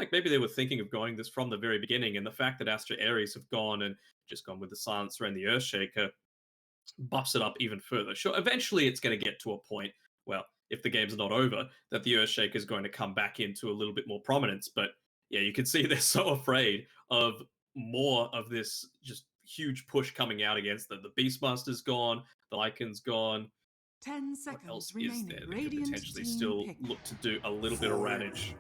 like maybe they were thinking of going this from the very beginning, and the fact that Aster.Aries have gone and just gone with the Silencer and the Earthshaker buffs it up even further. Sure, eventually it's going to get to a point, well, if the game's not over, that the Earthshaker is going to come back into a little bit more prominence. But yeah, you can see they're so afraid of more of this just huge push coming out against them. The Beastmaster's gone, the Lycan's gone. 10 What seconds else is remaining. there that could Radiant potentially team still pick. look to do a little bit of ravage?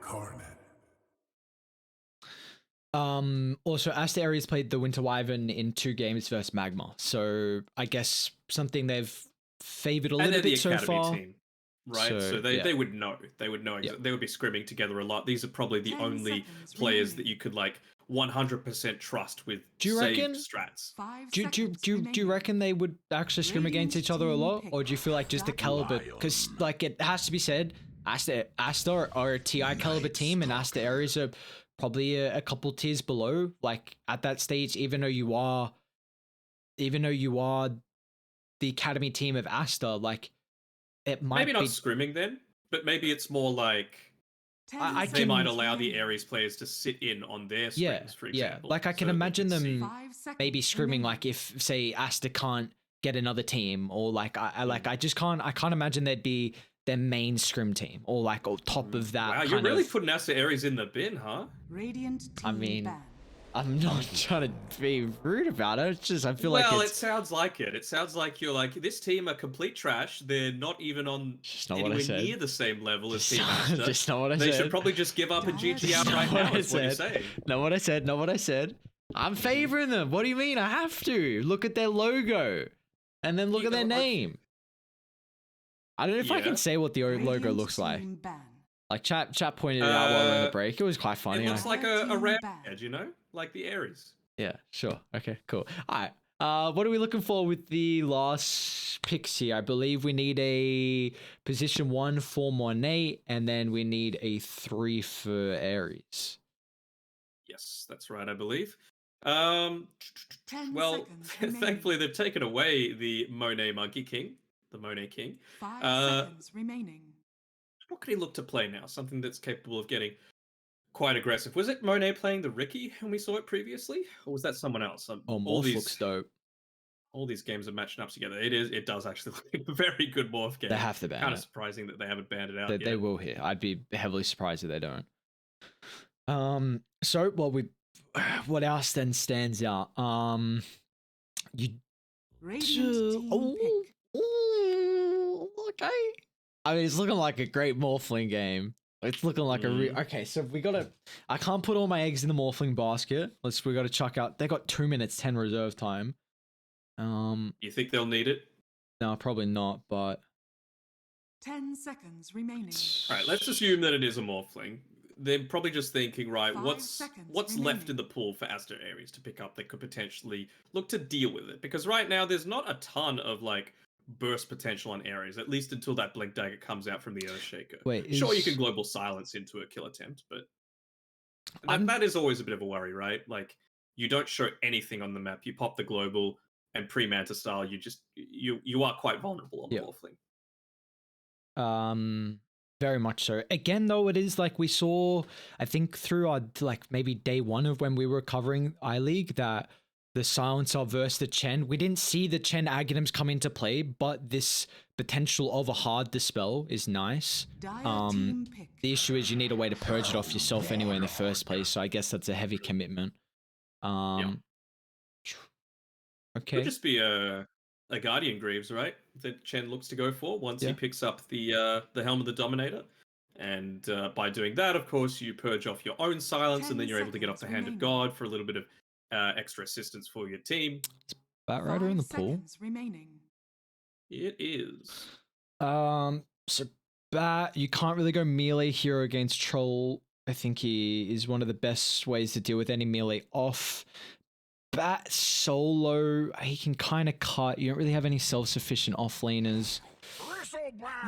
Also, Aster.Aries played the Winter Wyvern in 2 games versus Magma, so I guess something they've favored a And little they're the bit so academy far. team, right? So yeah. they would know. They would know. Yep. They would be scrimming together a lot. These are probably the 10 only seconds players remaining. that you could like 100% trust with Do you saved reckon- strats. 5 Do seconds you remaining. reckon they would actually scrim against each other a lot, Radiant or do you feel like just the team caliber? Because like it has to be said, Aster are a TI caliber team, and Aster.Aries are probably a couple tiers below. Like at that stage, even though you are the academy team of Aster, like it might Maybe not be. scrimming then, but maybe it's more like 10 I they can- might seconds allow the remaining. Ares players to sit in on their Yeah, scrims, for yeah. example. Like I can so they imagine them see. 5 seconds maybe scrimming remaining. like if say Aster can't get another team, or like I can't imagine there'd be their main scrim team or like on top of that. Wow, you're kind really of, putting Aster.Aries in the bin, huh? Radiant team I mean, ban. I'm not trying to be rude about it. It's just I feel like Well, it it's sounds like it. It sounds like you're like, this team are complete trash. They're not even on just not what I anywhere said. near the same level as Just Team not- Aster. just not what I They said. should probably just give up and Dire GG out Not right what now, I is what you're said. saying. Not what I said. Not what I said. I'm favoring them. What do you mean? I have to look at their logo, and then look at their Okay. name. I don't know if I Yeah. can say what the logo Radiant looks like. team ban. Like chat pointed it out while we we're on the Uh, break. It was quite funny. It looks I- like Dire a team round ban. edge, you know? Like the Ares. Yeah, sure. Okay, cool. All right. What are we looking for with the last picks here? I believe we need a position 1 for Monet, and then we need a 3 for Aries. Yes, that's right, I believe. 10 Well, seconds remaining. thankfully they've taken away the Monet Monkey King, the Monet King. 5 seconds remaining. What could he look to play now? Something that's capable of getting quite aggressive. Was it Monet playing the Ricky when we saw it previously, or was that someone else? Oh, Morph looks dope. all these games are matching up together. It does actually look like a very good morph game. They have to ban Kind of it. surprising that they haven't banned it out They yet. will here. I'd be heavily surprised if they don't. So what else then stands out? You Radiant team pick. Okay. I mean, it's looking like a great Morphling game. It's looking like okay. So we gotta. I can't put all my eggs in the Morphling basket. We gotta chuck out. They got 2 minutes 10 reserve time. You think they'll need it? No, probably not. But 10 seconds remaining. All right, let's assume that it is a Morphling. They're probably just thinking, right, 5 what's seconds left remaining. in the pool for Aster.Aries to pick up that could potentially look to deal with it? Because right now there's not a ton of like burst potential on Ares, at least until that Blink Dagger comes out from the Earthshaker. Wait, Sure, you is- can global silence into a kill attempt, but I'm- that is always a bit of a worry, right? Like you don't show anything on the map, you pop the global, and pre-Manta style, you are quite vulnerable on the Yeah. Morphling. Very much so. Again, though, it is like we saw, I think through our like maybe day 1 of when we were covering iLeague, that the Silencer versus the Chen, we didn't see the Chen Aghanims come into play, but this potential of a hard dispel is nice. Dire team pick. The issue is you need a way to purge it off yourself anyway in the first place, so I guess that's a heavy commitment. Okay. Could just be a Guardian Greaves, right? That Chen looks to go for once he picks up the Helm of the Dominator. And by doing that, of course, you purge off your own silence, 10 and then you're able to get off the Hand of seconds God for a little bit of extra assistance for your team. Batrider in the 5 pool. seconds remaining. It is. So Bat, you can't really go melee hero against Troll. I think he is one of the best ways to deal with any melee off. Bat solo, he can kind of cut. You don't really have any self-sufficient offlaners.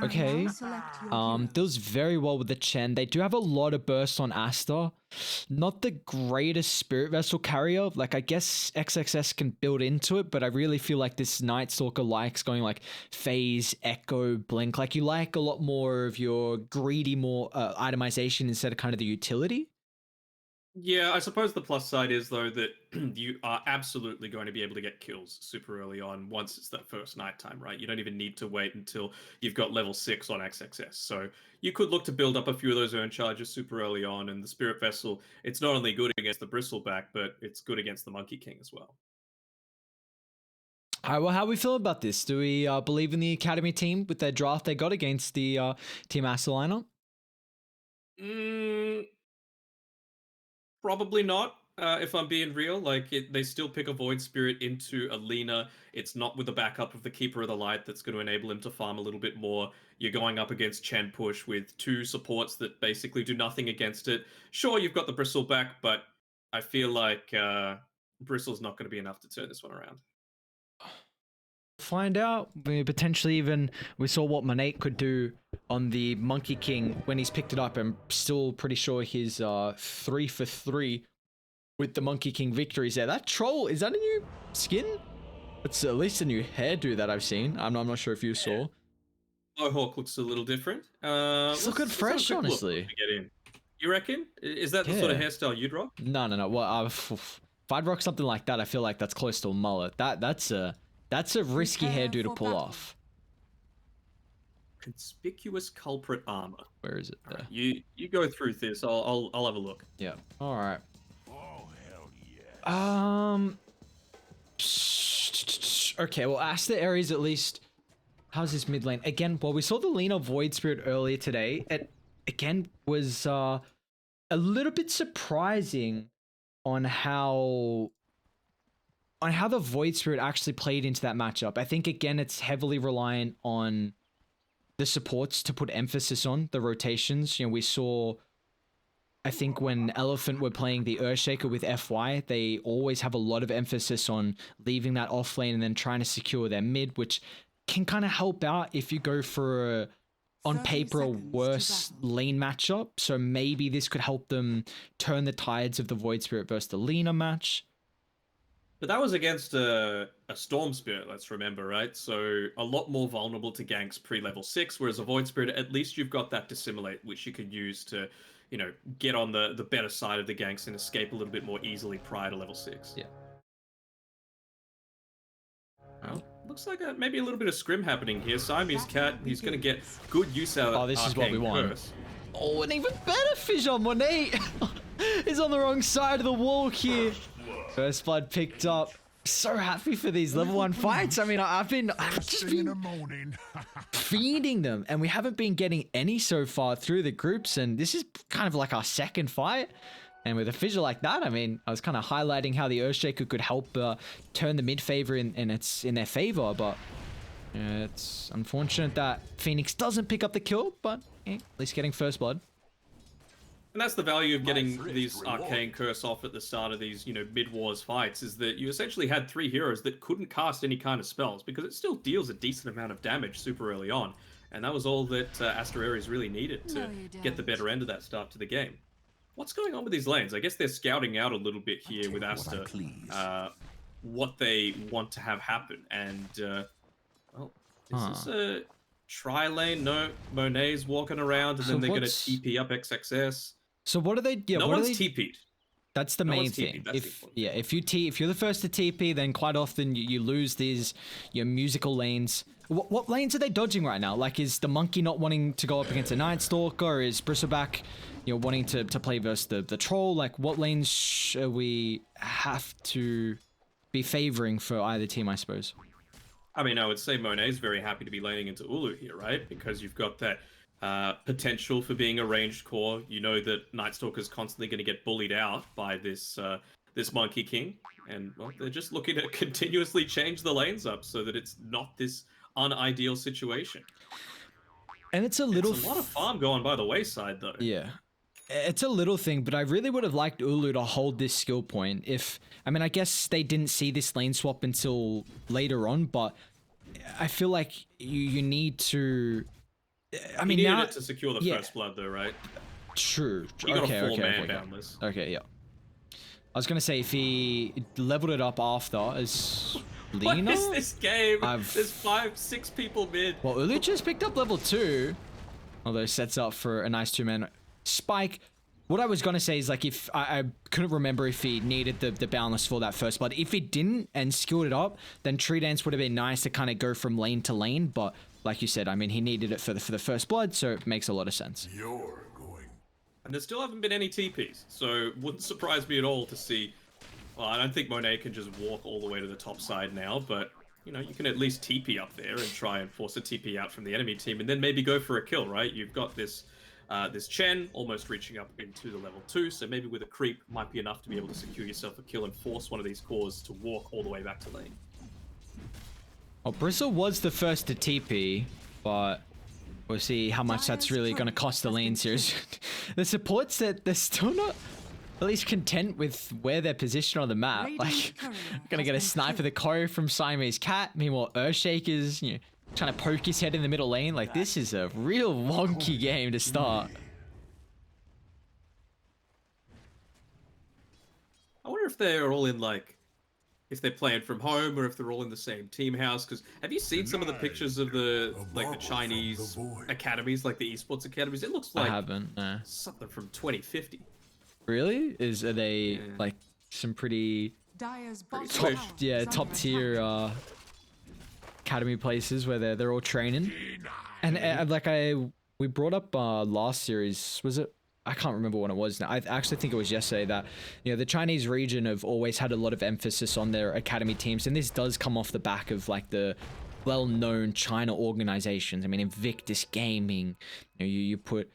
Okay. Now select your hero. Does very well with the Chen. They do have a lot of burst on Aster. Not the greatest Spirit Vessel carrier. Like, I guess XXS can build into it, but I really feel like this Night Stalker likes going like Phase, Echo, Blink. Like, you like a lot more of your greedy, more itemization instead of kind of the utility. Yeah, I suppose the plus side is though that you are absolutely going to be able to get kills super early on once it's that first nighttime, right? You don't even need to wait until you've got level 6 on XXS. So you could look to build up a few of those earn charges super early on, and the Spirit Vessel, it's not only good against the Bristleback, but it's good against the Monkey King as well. All right, well, how we feel about this? Do we believe in the Academy team with their draft they got against the Team Aster lineup? Probably not. If I'm being real, like they still pick a Void Spirit into Alina. It's not with the backup of the Keeper of the Light that's going to enable him to farm a little bit more. You're going up against Chen Push with two supports that basically do nothing against it. Sure, you've got the Bristleback, but I feel like Bristle's not going to be enough to turn this one around. Find out. Potentially even we saw what Monate could do on the Monkey King when he's picked it up. I'm still pretty sure he's 3 for 3 with the Monkey King victories there. That troll, is that a new skin? It's at least a new hairdo that I've seen. I'm not sure if you saw. Mohawk looks a little different. It's looking fresh, honestly. Get in. You reckon? Is that the sort of hairstyle you'd rock? No. Well, if I'd rock something like that, I feel like that's close to a mullet. That's a risky hairdo to pull off. Conspicuous culprit armor. Where is it? There. Right, you go through this. I'll have a look. Yeah. All right. Oh hell yes. Okay. Well, Aster.Aries at least. How's his mid lane? Again, well, we saw the Lina Void Spirit earlier today. It again was a little bit surprising on how the Void Spirit actually played into that matchup. I think again it's heavily reliant on the supports to put emphasis on the rotations. You know, we saw, I think when Elephant were playing the Earthshaker with FY, they always have a lot of emphasis on leaving that off lane and then trying to secure their mid, which can kind of help out if you go for a, on paper, a worse lane matchup. So maybe this could help them turn the tides of the Void Spirit versus the Lina match. But that was against a Storm Spirit, let's remember, right? So a lot more vulnerable to ganks pre-level 6, whereas a Void Spirit, at least you've got that Dissimulate, which you could use to, you know, get on the better side of the ganks and escape a little bit more easily prior to level 6. Yeah. Well, looks like maybe a little bit of scrim happening here. Siamese Cat, he's going to get good use out of Oh, this is what we want. Curse. Oh, an even better fish on Monate. He's on the wrong side of the wall here. First blood picked up. So happy for these level 1 fights. I mean, I've just been feeding them, and we haven't been getting any so far through the groups, and this is kind of like our second fight. And with a fissure like that, I mean, I was kind of highlighting how the Earthshaker could help turn the mid favor in their favor, but it's unfortunate that Phoenix doesn't pick up the kill, but at least getting first blood. And that's the value of getting these Arcane Curse off at the start of these, you know, mid-wars fights, is that you essentially had 3 heroes that couldn't cast any kind of spells, because it still deals a decent amount of damage super early on. And that was all that Aster.Aries really needed to get the better end of that start to the game. What's going on with these lanes? I guess they're scouting out a little bit here with Aster, what they want to have happen. And, well, is this a tri-lane? No, Monet's walking around, and then they're going to TP up XXS. So what are they? Yeah, no one's TP'd. That's the main thing. If you're the first to TP, then quite often you lose your musical lanes. What lanes are they dodging right now? Like, is the Monkey not wanting to go up against a Night Stalker? Is Bristleback, wanting to play versus the Troll? Like, what lanes should we have to be favoring for either team, I suppose? I mean, I would say Monet's very happy to be laning into Ulu here, right? Because you've got that potential for being a ranged core. You know that Night Stalker's constantly going to get bullied out by this Monkey King, and well, they're just looking to continuously change the lanes up so that it's not this unideal situation. And it's a lot of farm going by the wayside, though. Yeah, it's a little thing, but I really would have liked Ulu to hold this skill point. I guess they didn't see this lane swap until later on, but I feel like you need to. I mean, you now needed it to secure the first blood, though, right? True. You got a 4-man boundless. Okay, yeah. I was gonna say if he leveled it up after as Lina. What is this game? There's 5-6 people mid. Well, Ulu just picked up level 2, although sets up for a nice 2-man spike. what I was gonna say is like if I couldn't remember if he needed the boundless for that first blood. If he didn't and skilled it up, then Tree Dance would have been nice to kind of go from lane to lane. But like you said, I mean, he needed it for the first blood, so it makes a lot of sense. You're going. And there still haven't been any TPs, so wouldn't surprise me at all to see. Well, I don't think Monet can just walk all the way to the top side now, but you know, you can at least TP up there and try and force a TP out from the enemy team, and then maybe go for a kill, right? You've got this this Chen almost reaching up into the level 2, so maybe with a creep might be enough to be able to secure yourself a kill and force one of these cores to walk all the way back to lane. Well, Bristle was the first to TP, but we'll see how much that's really going to cost the lane series. The supports that they're still not at least content with where they're positioned on the map. Like, gonna get a sniper the Choreo from Siamese Cat. Meanwhile, Earthshaker's, you know, trying to poke his head in the middle lane. Like, this is a real wonky game to start. I wonder if they're all in, like, if they're playing from home or if they're all in the same team house. Because have you seen some of the pictures of the, like, the Chinese academies, like the esports academies? It looks like I haven't, no. something from 2050. Really? Are they like some pretty Dire's Pretty bottom swift. tower is top under tier attack. academy places where they're all training? And like we brought up last series, was it? I can't remember when it was now. I actually think it was yesterday that, you know, the Chinese region have always had a lot of emphasis on their academy teams, and this does come off the back of like the well-known China organizations. I mean, Invictus Gaming, you know, you put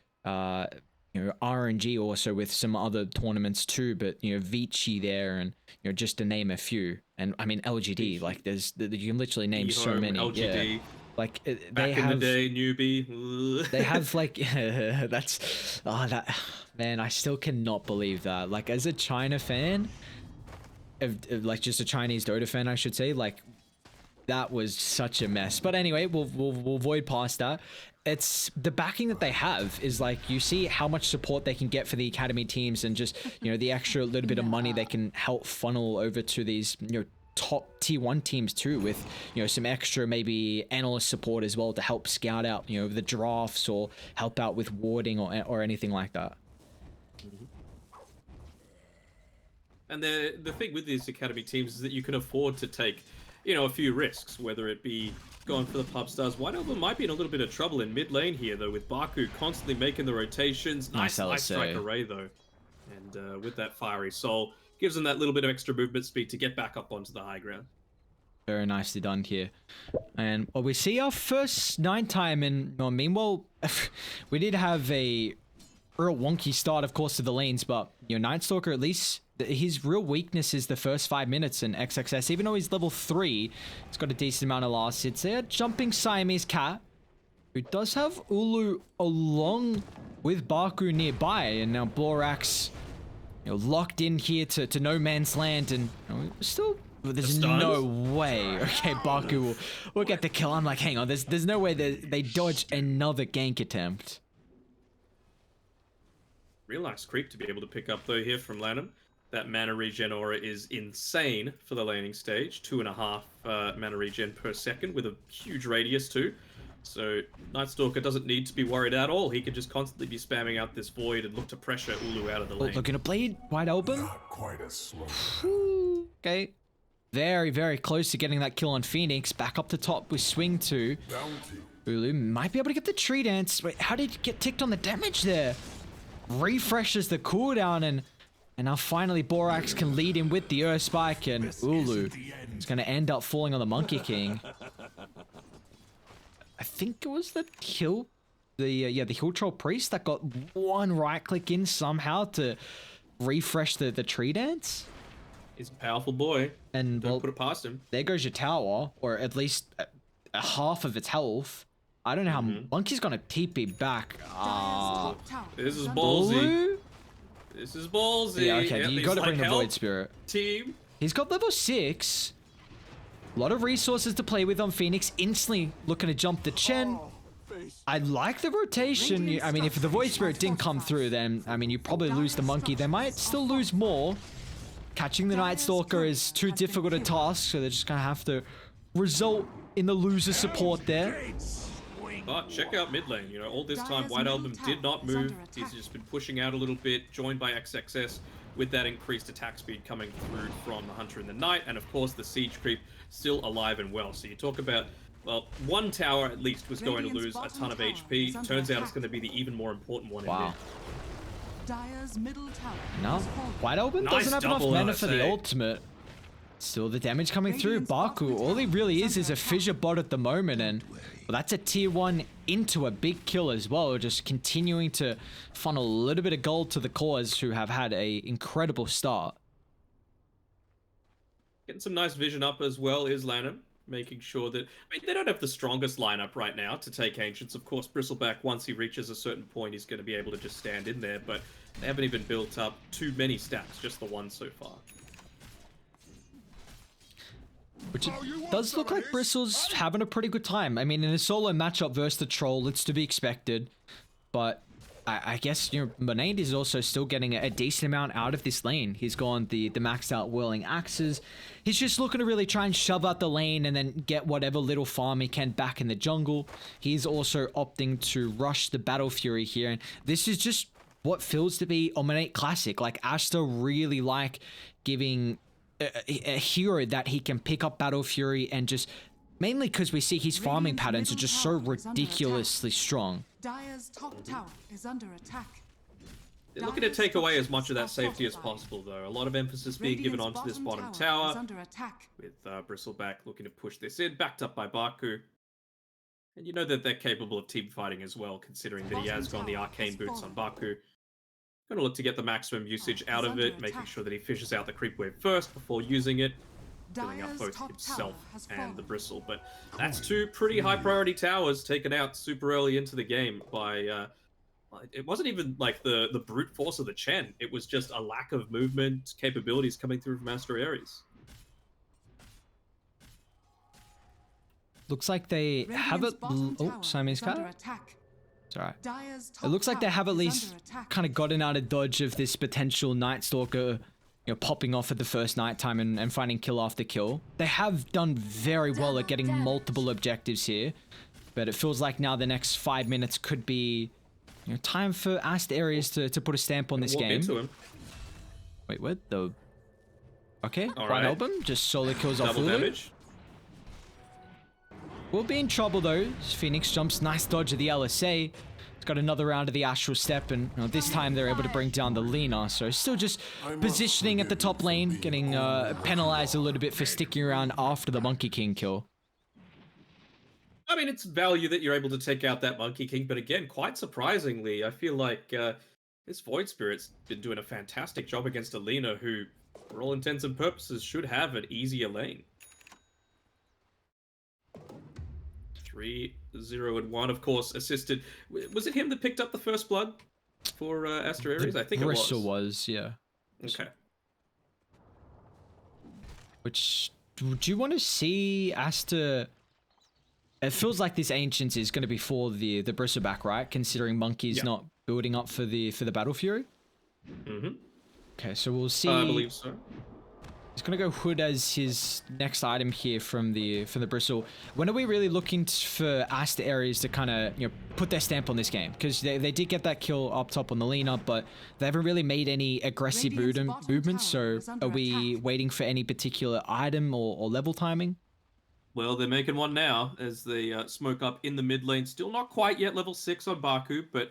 you know, RNG also with some other tournaments too, but you know, Vici there, and you know, just to name a few. And I mean, LGD, like you can literally name so many. LGD. Yeah. Like they Back have in the day, newbie. they have like that man, I still cannot believe that. Like, as a China fan, like just a Chinese Dota fan, I should say, like that was such a mess. But anyway, we'll void past that. It's the backing that they have is like, you see how much support they can get for the academy teams, and just, you know, the extra little bit of money they can help funnel over to these, you know, top T1 teams too, with, you know, some extra maybe analyst support as well to help scout out, you know, the drafts or help out with warding or anything like that. And the thing with these academy teams is that you can afford to take, you know, a few risks, whether it be going for the pub stars. White Elbow might be in a little bit of trouble in mid lane here, though, with Baku constantly making the rotations. Nice strike array, though. And with that Fiery Soul, gives them that little bit of extra movement speed to get back up onto the high ground. Very nicely done here. And well, we see our first 9 time, and well, meanwhile, we did have a real wonky start, of course, to the lanes, but, you know, Night Stalker, at least his real weakness is the first 5 minutes in XXS. Even though he's level 3, he's got a decent amount of last hits there. Jumping Siamese Cat, who does have Ulu along with Baku nearby, and now Borax, you know, locked in here to no man's land, and you know, still, there's no way. Okay, Baku will get the kill. I'm like, hang on, there's no way they dodge another gank attempt. Real nice creep to be able to pick up, though, here from Lanham. That mana regen aura is insane for the laning stage. 2.5 mana regen per second with a huge radius too. So Night Stalker doesn't need to be worried at all. He can just constantly be spamming out this void and look to pressure Ulu out of the lane. Looking to play White Album. Not quite as slow. Okay. Very, very close to getting that kill on Phoenix. Back up the top with Swing 2. Bounty. Ulu might be able to get the Tree Dance. Wait, how did he get ticked on the damage there? Refreshes the cooldown, and now finally Borax can lead him with the Earth Spike, and Ulu is going to end up falling on the Monkey King. I think it was the Hill, the Hill Troll Priest that got one right click in somehow to refresh the Tree Dance. He's a powerful boy. And Don't well, put it past him. there goes your tower, or at least a half of its health. I don't know how Monkey's going to TP back. Ah, This is under ballsy. Ulu? This is ballsy. Yeah, okay, you he's got to bring like, the Void "Help, Spirit. team." He's got level 6. A lot of resources to play with on Phoenix. Instantly looking to jump the Chen. I like the rotation. I mean, if the Void Spirit didn't come through, then, I mean, you probably lose the Monkey. They might still lose more. Catching the Night Stalker is too difficult a task, so they're just going to have to result in the loser support there. But check out mid lane. You know, all this time, Dire's White middle Album tower did not is move. under He's attack. just been pushing out a little bit, joined by XXS with that increased attack speed coming through from the Hunter in the Night, and of course the siege creep still alive and well. So you talk about, well, one tower at least was going to Radiant's lose a bottom ton of tower HP. is under Turns out it's attack. going to be the even more important one in Wow. mid. Dire's middle tower No, has fallen. White Album Nice doesn't have enough double, mana I for the say. ultimate. Still, the damage coming through. Radiant's Baku, bottom all he tower really is is a under attack. fissure bot at the moment, and well, that's a tier 1 into a big kill as well, just continuing to funnel a little bit of gold to the cause, who have had a incredible start. Getting some nice vision up as well is Lanham, making sure that, I mean, they don't have the strongest lineup right now to take Ancients. Of course, Bristleback, once he reaches a certain point, he's going to be able to just stand in there, but they haven't even built up too many stacks, just the one so far. Which it does look like Bristle's having a pretty good time. I mean, in a solo matchup versus the Troll, it's to be expected. But I guess, you know, Monaid is also still getting a decent amount out of this lane. He's gone the maxed out Whirling Axes. He's just looking to really try and shove out the lane and then get whatever little farm he can back in the jungle. He's also opting to rush the Battle Fury here. And this is just what feels to be Ominate Classic. Like, Aster really like giving a hero that he can pick up Battle Fury, and just mainly because we see his farming Radiant's patterns are middle just so tower is under ridiculously strong. Dire's top tower is under attack. They're looking to take away as much of that safety as possible, though. A lot of emphasis being given onto this bottom is tower, under attack. with Bristleback looking to push this in, backed up by Baku. And you know that they're capable of team fighting as well, considering that he has gone the arcane boots on Baku. Going to look to get the maximum usage out of it, making sure that he fishes out the creep wave first before using it, filling up Dire's both top himself tower has and fallen. the Bristle. But that's two pretty high priority towers taken out super early into the game by... it wasn't even like the brute force of the Chen. It was just a lack of movement capabilities coming through from Aster.Aries. Looks like they have it. Radiant's bottom Oh, tower Simon's is under cut. attack. It's alright. Dire's It top looks like they tower have at is least under attack. kind of gotten out of dodge of this potential Night Stalker, you know, popping off at the first night time and finding kill after kill. They have done very well at getting multiple objectives here, but it feels like now the next 5 minutes could be, you know, time for Aster.Aries to put a stamp on this Walk game. into him. Wait, what? The... Okay, All White right. Album just solo kills off Double Lulu. damage. We'll be in trouble though. Phoenix jumps, nice dodge of the LSA. It's got another round of the Astral Step, and you know, this time they're able to bring down the Lina. So still just positioning at the top lane, getting penalized a little bit for sticking around after the Monkey King kill. I mean, it's value that you're able to take out that Monkey King, but again, quite surprisingly, I feel like this Void Spirit's been doing a fantastic job against Alina, who, for all intents and purposes, should have an easier lane. 3, 0, and 1, of course, assisted. Was it him that picked up the first blood for Aster.Aries? I think Bristle it was, yeah. Okay. Which, would you want to see Aster... It feels like this Ancients is going to be for the Bristleback, right? Considering Monkey's Yeah. not building up for the Battle Fury. Mm-hmm. Okay, so we'll see. I believe so. He's gonna go Hood as his next item here from the Bristle. When are we really looking for Aster.Aries to kind of, you know, put their stamp on this game? Because they did get that kill up top on the Lina, but they haven't really made any aggressive Radiant's bottom movements. tower So is under are we attack. waiting for any particular item or level timing? Well, they're making one now as they smoke up in the mid lane. Still not quite yet level 6 on Baku, but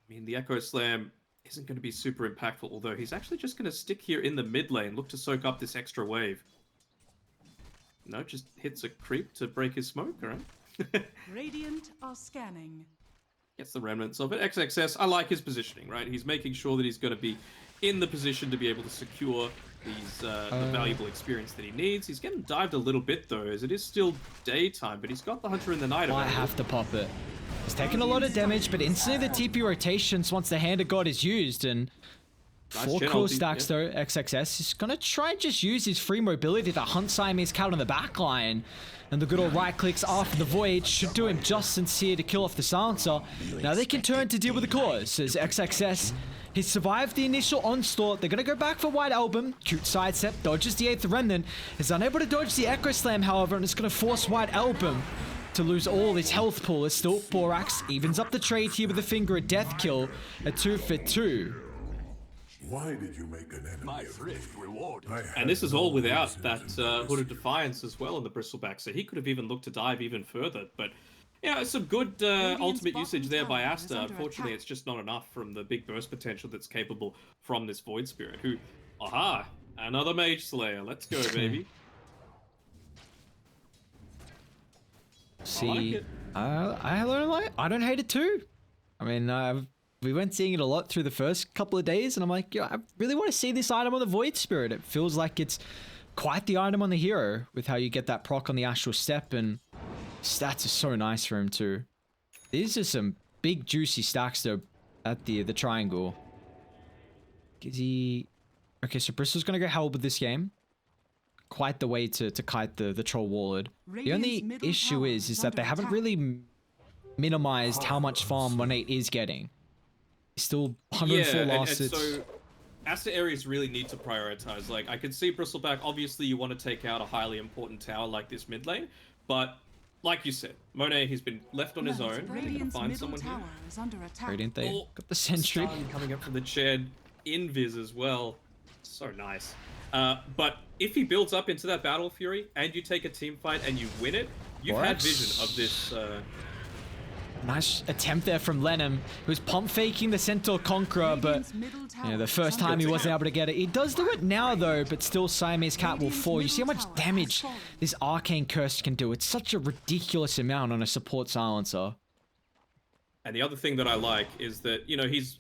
I mean, the Echo Slam isn't going to be super impactful, although he's actually just going to stick here in the mid lane, look to soak up this extra wave. No, just hits a creep to break his smoke, alright? Radiant are scanning. Gets the remnants of it. XXS, I like his positioning, right? He's making sure that he's going to be in the position to be able to secure these the valuable experience that he needs. He's getting dived a little bit, though, as it is still daytime, but he's got the Hunter in the Night. Might available. have to pop it. He's taking a lot of damage, but instantly the TP rotations once the Hand of God is used, and Nice 4 Chen cool ulti, stacks yeah. though. XXS is gonna try and just use his free mobility to hunt Siamese Cat on the back line, and the good old right clicks after the Void should do him justice here to kill off the Silencer. Now they can turn to deal with the cause as XXS. He's survived the initial onslaught. They're going to go back for White Album. Cute sidestep, dodges the 8th Remnant. Is unable to dodge the Echo Slam, however, and it's going to force White Album to lose all his health pool as still Borax evens up the trade here with a finger of death kill, a 2 for 2. Why did you make an enemy My of me? thrift rewarded. I And had this is no all without reason that to Hood of risk Defiance as well in the Bristleback, so he could have even looked to dive even further. But yeah, some good ultimate bottom usage there by tower is Aster. under Unfortunately, attack. it's just not enough from the big burst potential that's capable from this Void Spirit, who, aha, another Mage Slayer. Let's go, baby. See, I I don't hate it too. I mean, we weren't seeing it a lot through the first couple of days, and I'm like, yeah, I really want to see this item on the Void Spirit. It feels like it's quite the item on the hero with how you get that proc on the Astral Step, and stats are so nice for him too. These are some big juicy stacks though at the triangle. Is he... Okay, so Bristol's gonna go Hellbid this game. Quite the way to kite the Troll Warlord. The only Radiant's middle issue tower is is that they under haven't attack. really minimized how much farm Monate is getting. He's still 104 and losses. so Aster.Aries really need to prioritize. Like, I could see Bristleback, obviously you want to take out a highly important tower like this mid lane, but like you said, Monet, he's been left on his own. They're gonna Radiant's find middle someone tower here. is under attack. Radiant, they Oh, got the sentry. Stun coming up from the shed, invis as well. So nice. But if he builds up into that Battle Fury and you take a team fight and you win it, you've had Borax. vision of this. Nice attempt there from Lenham, who's pump faking the Centaur Conqueror, but Radiant's middle tower you know, the is first under time he attack. wasn't able to get it. He does do it now though, but still Siamese Cat will Radiant's fall. You see how middle much tower damage has fallen. this Arcane Curse can do. It's such a ridiculous amount on a support silencer. And the other thing that I like is that, you know, he's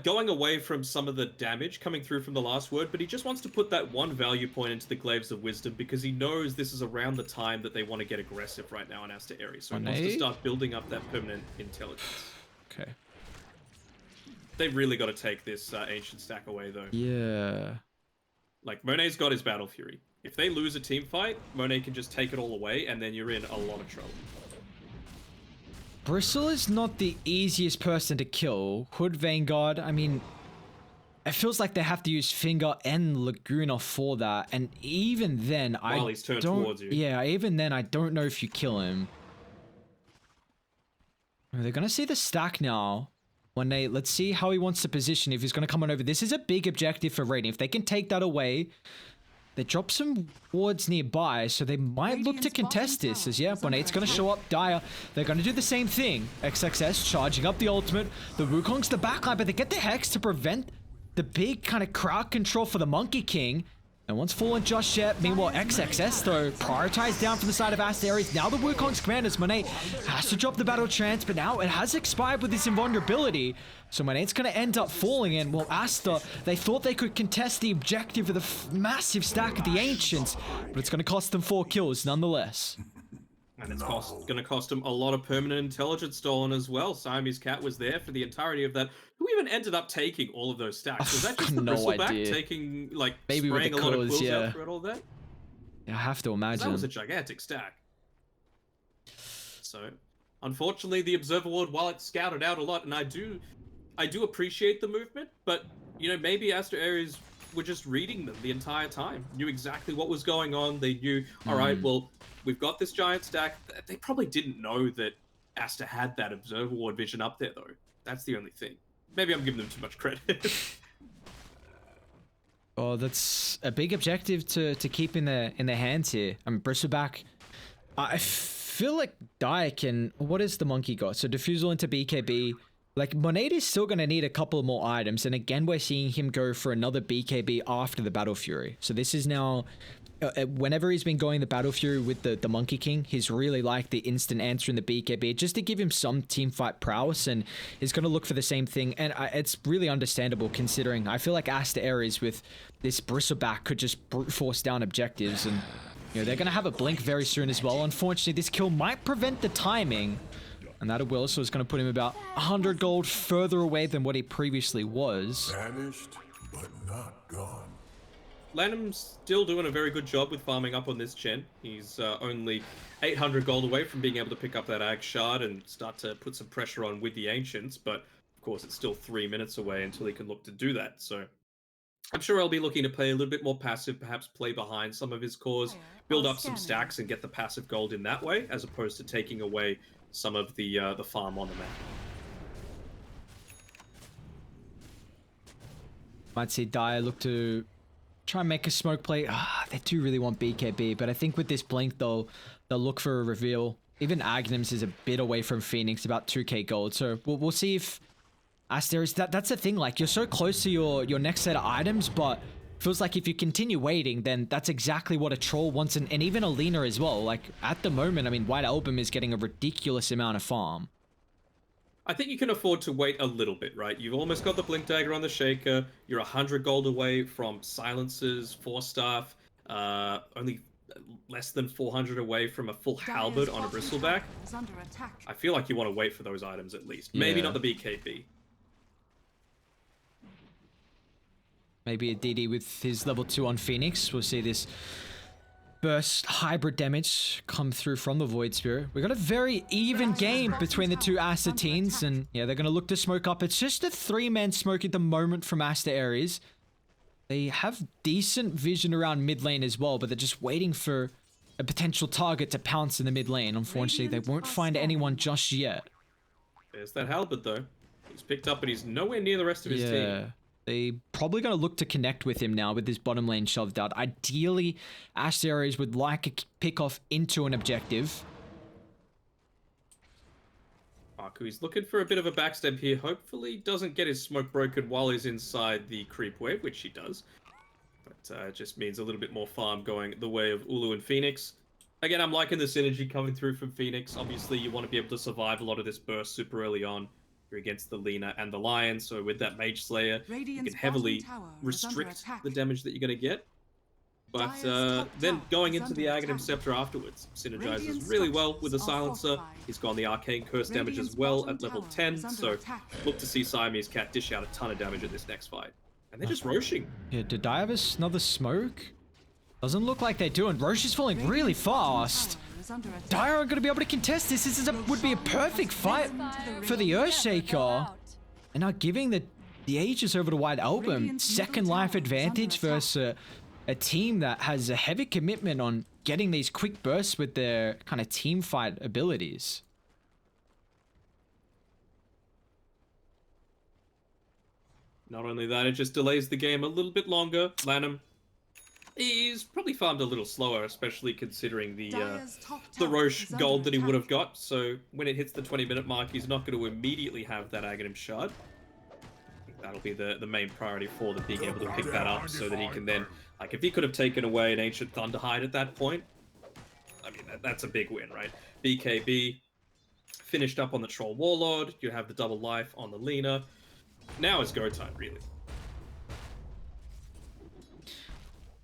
going away from some of the damage coming through from the last word, but he just wants to put that one value point into the Glaives of Wisdom because he knows this is around the time that they want to get aggressive right now on Aster.Aries. So he wants to Monet? start building up that permanent intelligence. Okay. They've really got to take this Ancient stack away, though. Yeah. Like, Monet's got his Battle Fury. If they lose a team fight, Monet can just take it all away, and then you're in a lot of trouble. Bristle is not the easiest person to kill. Hood Vanguard, I mean, it feels like they have to use Finger and Laguna for that, and even then, While he's turned don't. towards you. Yeah, even then, I don't know if you kill him. They're gonna see the stack now. When they let's see how he wants to position. If he's gonna come on over, this is a big objective for Radiant. If they can take that away, they drop some wards nearby, so they might look to Radiant's contest bottom this. tower As yeah, is when under it's gonna attack. show up dire, they're gonna do the same thing. XXS charging up the ultimate. The Wukong's the backline, but they get the Hex to prevent the big kind of crowd control for the Monkey King. No one's fallen just yet. Meanwhile, XXS, though, prioritized down from the side of Aster.Aries. Now the Wukong's commanders, Monet has to drop the battle trance, but now it has expired with this invulnerability. So Monet's going to end up falling in. Well, Aster, they thought they could contest the objective of the massive stack of the Ancients, but it's going to cost them 4 kills nonetheless. And it's going to cost him a lot of permanent intelligence stolen as well. Siamese Cat was there for the entirety of that. Who even ended up taking all of those stacks? Was that just the No Bristleback idea. taking, like, Maybe with spraying the a lot of quills, quills yeah. out throughout all that? I have to 'Cause imagine. that was a gigantic stack. So, unfortunately, the Observer Ward, while it scouted out a lot, and I do appreciate the movement, but, you know, maybe Aster.Aries were just reading them the entire time. Knew exactly what was going on. They knew, all right, well, we've got this giant stack. They probably didn't know that Aster had that Observer Ward vision up there, though. That's the only thing. Maybe I'm giving them too much credit. Oh, that's a big objective to keep in their hands here. I mean, Bristleback, I feel like Dire can... What has the monkey got? So Diffusal into BKB. Like, Monet is still going to need a couple more items. And again, we're seeing him go for another BKB after the Battle Fury. So this is now... whenever he's been going the Battle Fury with the Monkey King, he's really liked the instant answer in the BKB just to give him some team fight prowess, and he's going to look for the same thing. And it's really understandable considering I feel like Aster.Aries with this Bristleback could just brute force down objectives, and you know they're going to have a blink very soon as well. Unfortunately, this kill might prevent the timing, and that will also is going to put him about 100 gold further away than what he previously was. Vanished, but not gone. Lanham's still doing a very good job with farming up on this Chen. He's only 800 gold away from being able to pick up that Ag Shard and start to put some pressure on with the Ancients, but of course it's still 3 minutes away until he can look to do that, so I'm sure I'll be looking to play a little bit more passive, perhaps play behind some of his cores, Dire build are up some scanning. stacks and get the passive gold in that way, as opposed to taking away some of the farm on the map. Might see Dire look to try and make a smoke play. They do really want BKB, but I think with this blink, they'll look for a reveal. Even Agnum's is a bit away from Phoenix, about 2k gold. So we'll see if Aster.Aries, that's the thing, like, you're so close to your next set of items, but feels like if you continue waiting, then that's exactly what a troll wants, and even a Lina as well. Like, at the moment, I mean, White Album is getting a ridiculous amount of farm. I think you can afford to wait a little bit, right? You've almost got the Blink Dagger on the Shaker. You're 100 gold away from Silences, 4 Staff, only less than 400 away from a full Halberd on a Bristleback. Is under attack. I feel like you want to wait for those items at least. Maybe Yeah. not the BKB. Maybe a DD with his level 2 on Phoenix. We'll see this burst hybrid damage come through from the Void Spirit. We got a very even game between the two Aster teams, and yeah, they're going to look to smoke up. It's just a 3-man smoke at the moment from Aster.Aries. They have decent vision around mid lane as well, but they're just waiting for a potential target to pounce in the mid lane. Unfortunately, they won't find anyone just yet. There's that Halberd, though. He's picked up, but he's nowhere near the rest of his team. They probably going to look to connect with him now with this bottom lane shoved out. Ideally, Aster.Aries would like a pick off into an objective. He's looking for a bit of a backstep here. Hopefully doesn't get his smoke broken while he's inside the creep wave, which he does. But it just means a little bit more farm going the way of Ulu and Phoenix. Again, I'm liking the synergy coming through from Phoenix. Obviously, you want to be able to survive a lot of this burst super early on. You're against the Lina and the Lion, so with that Mage Slayer, you can heavily restrict the damage that you're going to get. But then going into the Aghanim Scepter afterwards synergizes really well with the Silencer. He's got the Arcane Curse damage as well at level 10, so look to see Siamese Cat dish out a ton of damage at this next fight. And they're just roshing. Yeah, did I have another smoke? Doesn't look like they do, and Roche is falling really fast. Dire aren't going to be able to contest this. This would be a perfect fight for the Earthshaker. And now giving the Aegis over to White Album. Second life advantage versus a team that has a heavy commitment on getting these quick bursts with their kind of team fight abilities. Not only that, it just delays the game a little bit longer. Lanham, he's probably farmed a little slower, especially considering the Roche gold that he would have got. So when it hits the 20-minute mark, he's not going to immediately have that Aghanim Shard. I think that'll be the main priority for them, being able to pick that up so that he can then, like, if he could have taken away an Ancient Thunderhide at that point, I mean, that's a big win, right? BKB finished up on the Troll Warlord. You have the double life on the Lina. Now it's go time, really.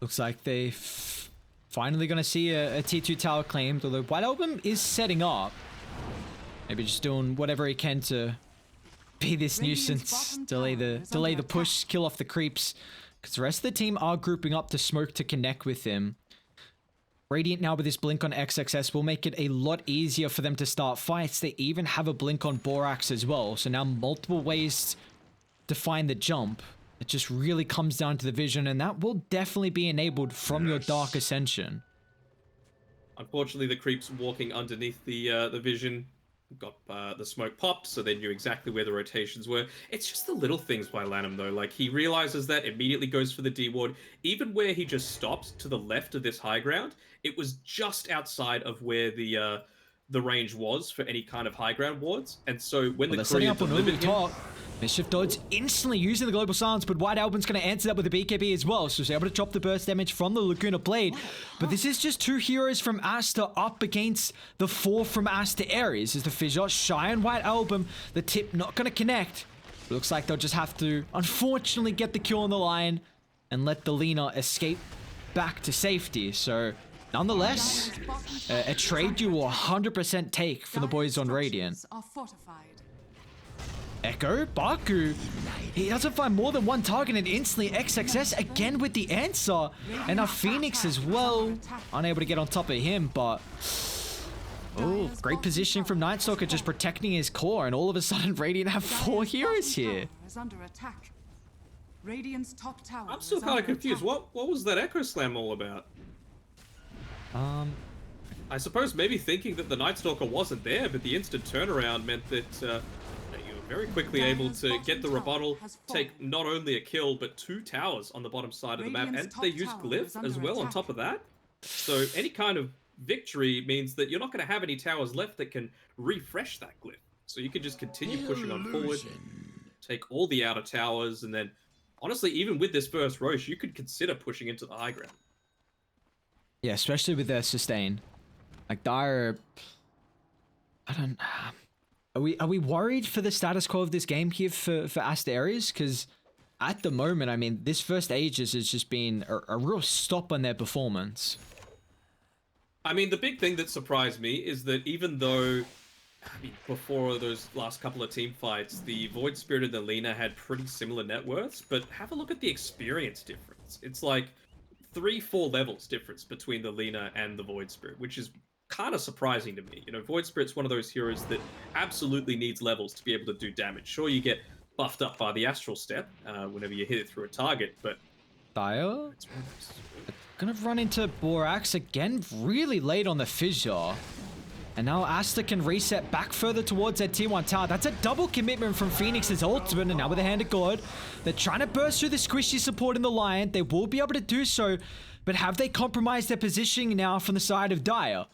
Looks like they finally going to see a T2 tower claimed, although White Album is setting up. Maybe just doing whatever he can to be this nuisance, delay the push, kill off the creeps, because the rest of the team are grouping up to smoke to connect with him. Radiant now with this blink on XXS will make it a lot easier for them to start fights. They even have a blink on Borax as well, so now multiple ways to find the jump. It just really comes down to the vision, and that will definitely be enabled from your Dark Ascension. Unfortunately, the creeps walking underneath the vision got the smoke popped, so they knew exactly where the rotations were. It's just the little things by Lanham, though. Like, he realizes that, immediately goes for the D-ward. Even where he just stopped to the left of this high ground, it was just outside of where the range was for any kind of high ground wards. And so when the courier delivered him... Mischief Dodge instantly using the Global Silence, but White Album's going to answer that with a BKB as well, so he's able to drop the burst damage from the Laguna Blade. But this is just 2 heroes from Aster up against the 4 from Aster.Aries. As the Fissure, Shy and White Album, the tip not going to connect. Looks like they'll just have to, unfortunately, get the kill on the line and let the Lina escape back to safety. So, nonetheless, a trade you will 100% take for the boys on Radiant. Echo, Baku, he doesn't find more than one target and instantly XXS again with the answer. And now Phoenix as well, unable to get on top of him, but... Oh, great positioning from Nightstalker, just protecting his core, and all of a sudden Radiant have 4 heroes here. Radiant's top tower I'm still is kind of under confused. attack. What was that Echo Slam all about? I suppose maybe thinking that the Night Stalker wasn't there, but the instant turnaround meant that you were very quickly able Dire's to bottom get the tower rebuttal, has take fallen. not only a kill, but 2 towers on the bottom side of the map, Radiant's and top they used tower Glyph is as under well on attack. top of that. So any kind of victory means that you're not going to have any towers left that can refresh that Glyph. So you can just continue pushing on forward, take all the outer towers, and then, honestly, even with this first Roche, you could consider pushing into the high ground. Yeah, especially with their sustain. Like Dire, I don't. Are we worried for the status quo of this game here for Aster.Aries? Because at the moment, I mean, this first Aegis has just been a real stop on their performance. I mean, the big thing that surprised me is that even though, I mean, before those last couple of team fights, the Void Spirit and the Lina had pretty similar net worths, but have a look at the experience difference. It's like 3-4 levels difference between the Lina and the Void Spirit, which is kind of surprising to me. You know, Void Spirit's one of those heroes that absolutely needs levels to be able to do damage. Sure, you get buffed up by the Astral Step whenever you hit it through a target, but Dire it's one of those. gonna run into Borax again really late on the fissure. And now Aster can reset back further towards that tier 1 tower. That's a double commitment from Phoenix's ultimate, and now with the Hand of God, they're trying to burst through the squishy support in the Lion. They will be able to do so, but have they compromised their positioning now from the side of Dire?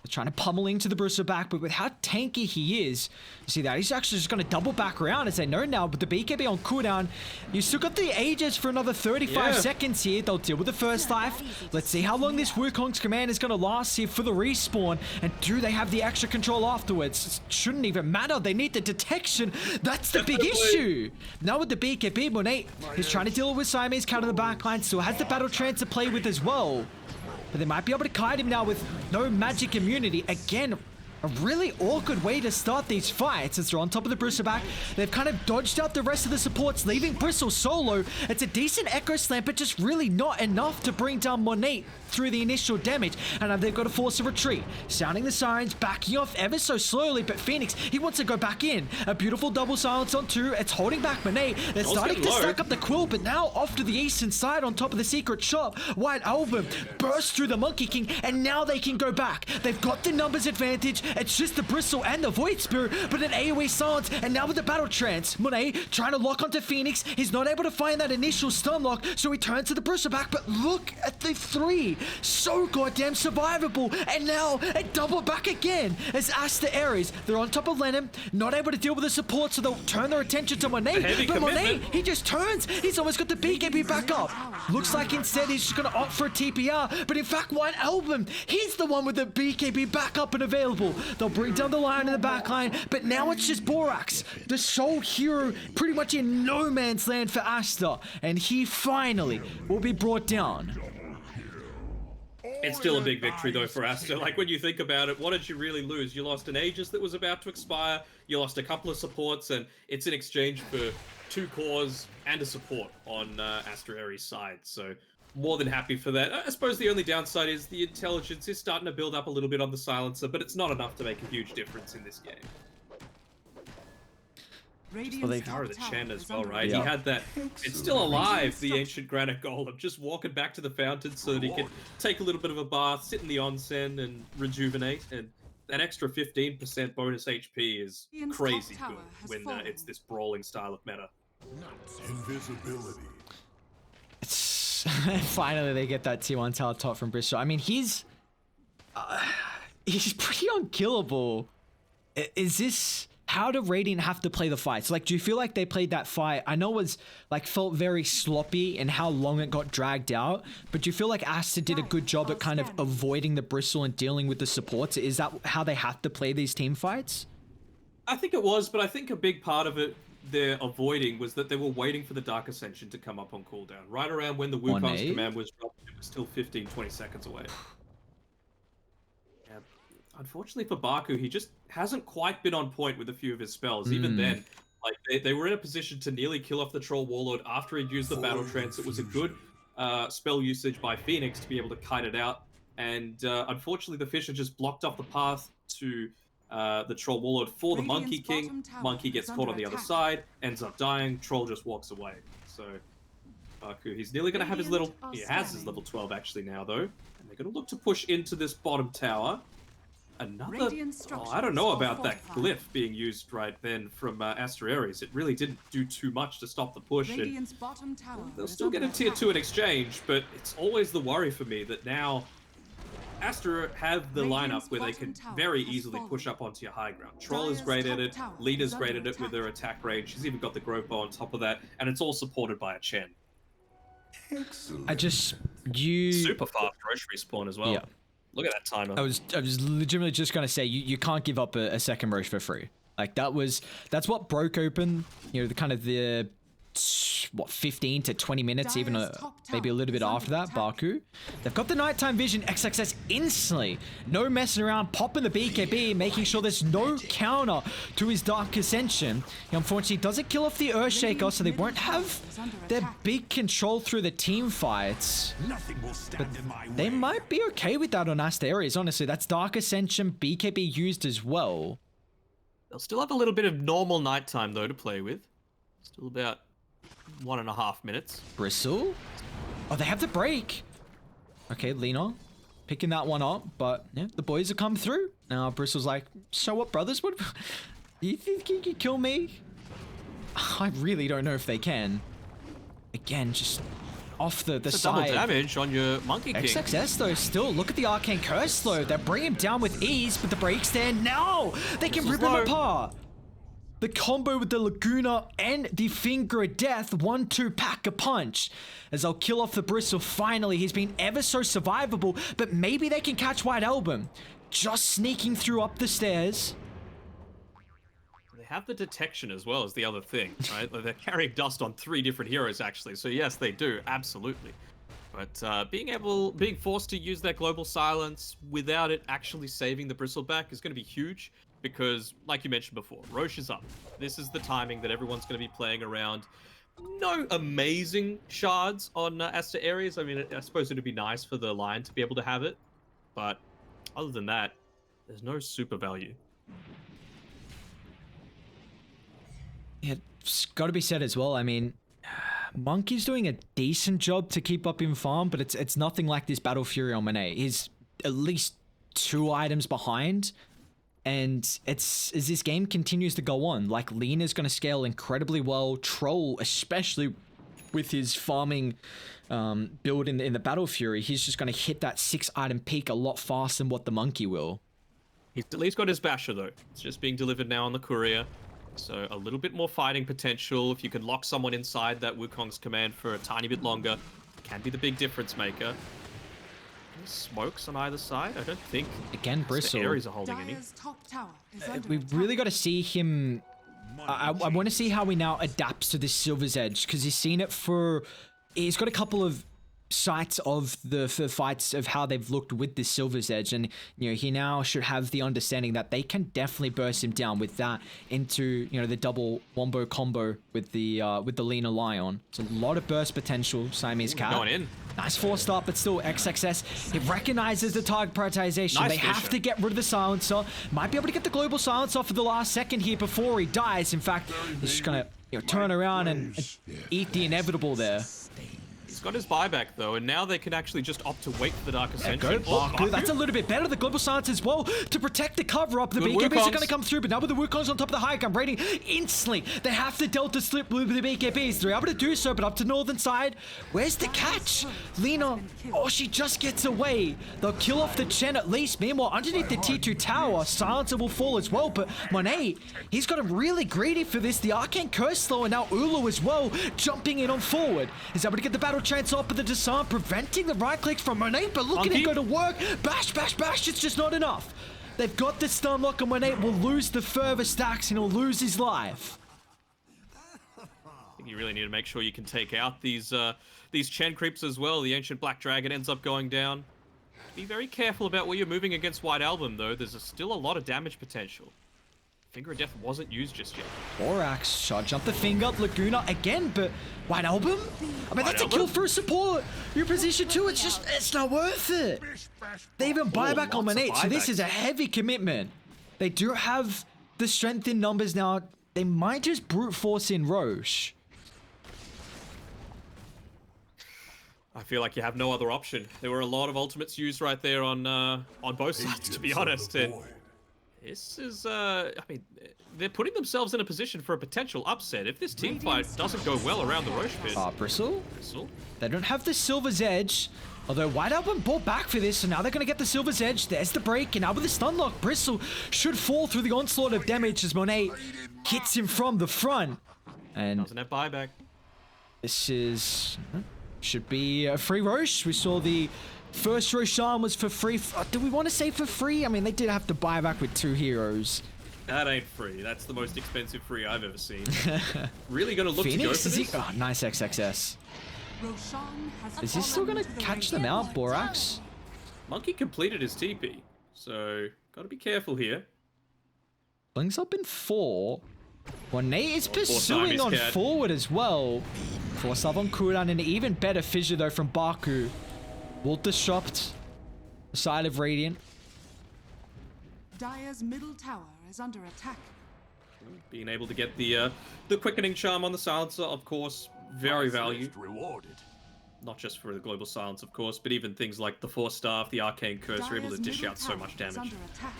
They're trying to pummel into the Bruiser back, but with how tanky he is, you see that he's actually just going to double back around as they know now, but the BKB on cooldown, you still got the Aegis for another 35 seconds here. They'll deal with the first life. Let's see how long this Wukong's command is going to last here for the respawn, and do they have the extra control afterwards? It shouldn't even matter. They need the detection. That's the big issue. Now with the BKB, Monet is trying to deal with Siamese count in the backline, still has the battle trance to play with as well. But they might be able to kite him now with no magic immunity. Again, a really awkward way to start these fights as they're on top of the Bruiser back. They've kind of dodged out the rest of the supports, leaving Bristle solo. It's a decent Echo Slam, but just really not enough to bring down Monet through the initial damage. And now they've got to force a retreat. Sounding the sirens, backing off ever so slowly, but Phoenix, he wants to go back in. A beautiful double silence on 2. It's holding back Monet. They're starting to stack up the quill, but now off to the eastern side on top of the secret shop. White Album bursts through the Monkey King, and now they can go back. They've got the numbers advantage. It's just the Bristle and the Void Spirit, but an AoE silence, and now with the battle trance, Monet trying to lock onto Phoenix. He's not able to find that initial stun lock, so he turns to the Bristle back, but look at the 3. So goddamn survivable, and now a double back again as Aster.Aries, they're on top of Lennon, not able to deal with the support, so they'll turn their attention to Monet, but Monet, he just turns. He's almost got the BKB back up. Looks like instead he's just going to opt for a TPR, but in fact, White Album, he's the one with the BKB back up and available. They'll bring down the Lion in the back line, but now it's just Borax, the sole hero pretty much in no man's land for Aster, and he finally will be brought down. It's still a big victory, though, for Aster. Like, when you think about it, what did you really lose? You lost an Aegis that was about to expire, you lost a couple of supports, and it's in exchange for 2 cores and a support on Aster.Aries' side. So, more than happy for that. I suppose the only downside is the intelligence is starting to build up a little bit on the silencer, but it's not enough to make a huge difference in this game. Radiant's Power of the top Chen tower as is well, under right? Yeah. He had that. It's still alive, the ancient granite golem, just walking back to the fountain so that he can take a little bit of a bath, sit in the onsen, and rejuvenate. And that extra 15% bonus HP is Radiant's crazy top tower good has when fallen. it's this brawling style of meta. Invisibility. It's finally they get that T1 tower top from Bristol. I mean, he's pretty unkillable. Is this how do Radiant have to play the fights? Like, do you feel like they played that fight? I know it was like felt very sloppy in how long it got dragged out, but do you feel like Aster did a good job at kind of avoiding the Bristle and dealing with the supports? Is that how they have to play these team fights? I think it was, but I think a big part of it they're avoiding was that they were waiting for the Dark Ascension to come up on cooldown. Right around when the Wukong's command was dropped, it was still 15-20 seconds away. Yeah. Unfortunately for Baku, he just hasn't quite been on point with a few of his spells. Even then, like they were in a position to nearly kill off the Troll Warlord after he'd used the Battle Trance. It was a good spell usage by Phoenix to be able to kite it out. And unfortunately, the Fisher just blocked off the path to the Troll Warlord for the Monkey King. Monkey gets caught on the other side, ends up dying. Troll just walks away. So Baku. He's nearly going to have his little... He has his level 12 actually now, though. And they're going to look to push into this bottom tower. Another... Oh, I don't know about that glyph being used right then from Aster.Aries. It really didn't do too much to stop the push. And they'll still get a tier 2 in exchange, but it's always the worry for me that now Aster have the lineup where they can very easily push up onto your high ground. Troll is great at it, Leader's great at it with their attack range. She's even got the Grove Bow on top of that, and it's all supported by a Chen. Super fast Roche respawn as well. Yeah. Look at that timer. I was legitimately just gonna say you can't give up a second Roche for free. Like that's what broke open, you know, the kind of the what 15 to 20 minutes, even maybe a little bit after that. Baku, they've got the nighttime vision. XXS instantly, no messing around, popping the BKB, making sure there's no counter to his Dark Ascension. He unfortunately doesn't kill off the Earthshaker, so they won't have their big control through the team fights. Nothing will stand in my way. They might be okay with that on Aster.Aries, honestly. That's Dark Ascension, BKB used as well. They'll still have a little bit of normal nighttime though to play with. Still about 1.5 minutes. Bristle? Oh, they have the break. Okay, Lena picking that one up, but yeah, the boys have come through. Now Bristle's like, so what, brothers? What? You think you can kill me? I really don't know if they can. Again, just off the side. Double damage on your Monkey King. XXS though, still look at the Arcane Curse though. They bring him down with ease, but the break stand now. They can rip him apart. The combo with the Laguna and the Finger of Death, 1-2 pack a punch. As they'll kill off the Bristle finally. He's been ever so survivable, but maybe they can catch White Album. Just sneaking through up the stairs. They have the detection as well as the other thing, right? They're carrying dust on 3 different heroes actually, so yes, they do, absolutely. But being forced to use that global silence without it actually saving the Bristleback is going to be huge. Because, like you mentioned before, Roche is up. This is the timing that everyone's going to be playing around. No amazing shards on Aster.Aries. I mean, I suppose it would be nice for the Lion to be able to have it. But other than that, there's no super value. Yeah, it's got to be said as well. I mean, Monkey's doing a decent job to keep up in farm, but it's nothing like this Battle Fury on Monet. He's at least 2 items behind. And as this game continues to go on, like Lena's going to scale incredibly well. Troll, especially with his farming build in the Battle Fury, he's just going to hit that 6-item peak a lot faster than what the Monkey will. He's at least got his Basher though. It's just being delivered now on the Courier. So a little bit more fighting potential. If you can lock someone inside that Wukong's command for a tiny bit longer, can be the big difference maker. Smokes on either side? I don't think. Again, Bristle. Aries are holding any. We've really got to see him. I want to see how he now adapts to this Silver's Edge, because he's seen it for. He's got a couple of sights of the fights of how they've looked with this Silver's Edge, and you know he now should have the understanding that they can definitely burst him down with that into the double wombo combo with the Lena Lion. It's a lot of burst potential. Siamese Cat going in. Nice forced up, but still XXS. It recognizes the target prioritization. Nice they have to get rid of the silencer. Might be able to get the global silencer for the last second here before he dies. In fact, he's just gonna turn around and eat the inevitable there. He's got his buyback though, and now they can actually just opt to wait for the Dark Ascension. Yeah, go Baku. That's a little bit better. The global silence as well to protect the cover up. The BKBs are going to come through, but now with the Wukong's on top of the high ground rating instantly, they have to Delta slip with the BKBs. They're able to do so, but up to northern side, where's the catch? Lena, oh, she just gets away. They'll kill off the Chen at least. Meanwhile, underneath the T2 tower, silencer will fall as well, but Monet, he's got him really greedy for this. The Arcane Curse slow, and now Ulu as well, jumping in on forward. He's able to get the battle chance off of the disarm, preventing the right clicks from Monet, but look at it go to work. Bash, bash, bash, it's just not enough. They've got the stun lock, and Monet will lose the further stacks, and he'll lose his life. I think you really need to make sure you can take out these Chen creeps as well. The Ancient Black Dragon ends up going down. Be very careful about where you're moving against White Album, though. There's still a lot of damage potential. Finger of Death wasn't used just yet. Borax charge up the finger, Laguna again, but White Album? I mean, that's a kill for support. Your position too, it's not worth it. They even buy back on Monet, so this is a heavy commitment. They do have the strength in numbers now. They might just brute force in Roche. I feel like you have no other option. There were a lot of ultimates used right there on both sides, to be honest. And this is, I mean, they're putting themselves in a position for a potential upset. If this team fight doesn't go well around the Roche pit. Bristle? Bristle? They don't have the Silver's Edge. Although White Album bought back for this, so now they're going to get the Silver's Edge. There's the break, and now with the stun lock, Bristle should fall through the onslaught of damage as Monet hits him from the front. And doesn't have buyback. This is... should be a free Roche. We saw the first Roshan was for free. Do we want to say for free? I mean, they did have to buy back with 2 heroes. That ain't free. That's the most expensive free I've ever seen. Really going to look Phoenix, to go for this? Oh, nice XXS. Roshan has Is he still going to catch them out, Borax? Monkey completed his TP, so got to be careful here. Blings up in 4. Monet is pursuing on cat. forward as well. Force up on cooldown, and an even better fissure though from Baku. Will disrupt the side of Radiant. Dire's middle tower is under attack. Being able to get the quickening charm on the silencer, of course, very valued. Rewarded. Not just for the global silence, of course, but even things like the Force Staff, the Arcane Curse are able to dish out so much damage. Under attack.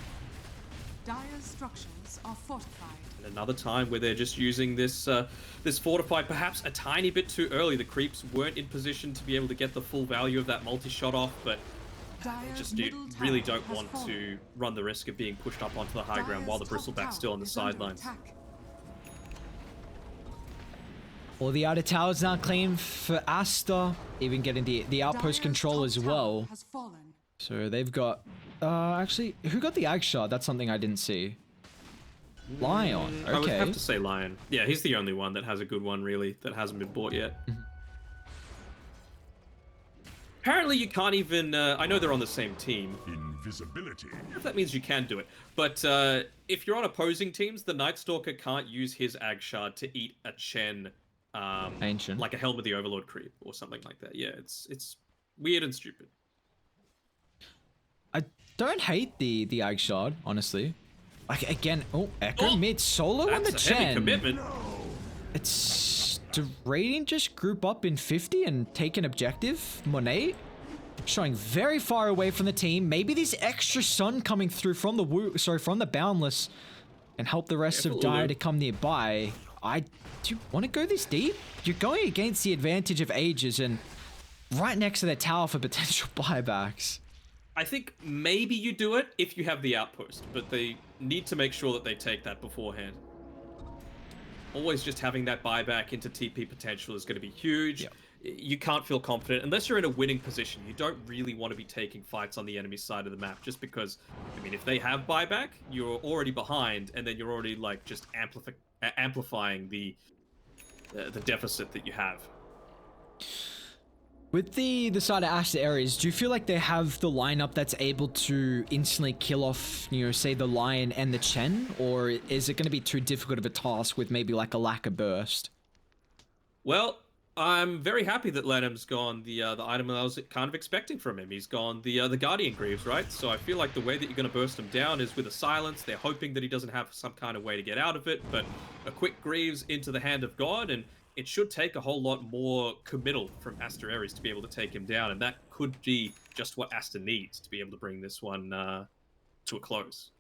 Dire's structures are fortified. And another time where they're just using this this fortify perhaps a tiny bit too early. The creeps weren't in position to be able to get the full value of that multi-shot off, but just really don't want to run the risk of being pushed up onto the high ground while the Bristleback's still on the sidelines. Well, the outer tower's now claimed for Aster, even getting the outpost control as well. So they've got... actually, who got the Ag Shot? That's something I didn't see. Lion, okay. I would have to say Lion. Yeah, he's the only one that has a good one, really, that hasn't been bought yet. Apparently you can't even... I know they're on the same team. Invisibility. I don't know if that means you can do it. But if you're on opposing teams, the Night Stalker can't use his Ag Shard to eat a Chen... Ancient. like a Helm of the Overlord creep or something like that. Yeah, it's weird and stupid. I don't hate the Ag Shard, honestly. Like, again, Echo mid solo on the That's a heavy Chen. commitment. It's... Do Radiant just group up in 50 and take an objective? Monet? Showing very far away from the team. Maybe this extra sun coming through from the Boundless and help the rest of Dire to come nearby. Do you want to go this deep? You're going against the advantage of ages and right next to the tower for potential buybacks. I think maybe you do it if you have the outpost, but they need to make sure that they take that beforehand. Always just having that buyback into TP potential is going to be huge. Yep. You can't feel confident unless you're in a winning position. You don't really want to be taking fights on the enemy side of the map just because, I mean, if they have buyback, you're already behind and then you're already like just amplifying the deficit that you have. With the side of Aster.Aries, do you feel like they have the lineup that's able to instantly kill off, you know, say the Lion and the Chen? Or is it going to be too difficult of a task with maybe like a lack of burst? Well, I'm very happy that Lanham's gone the item I was kind of expecting from him. He's gone the Guardian Greaves, right? So I feel like the way that you're going to burst him down is with a silence. They're hoping that he doesn't have some kind of way to get out of it, but a quick Greaves into the hand of God, and it should take a whole lot more committal from Aster.Aries to be able to take him down, and that could be just what Aster needs to be able to bring this one to a close.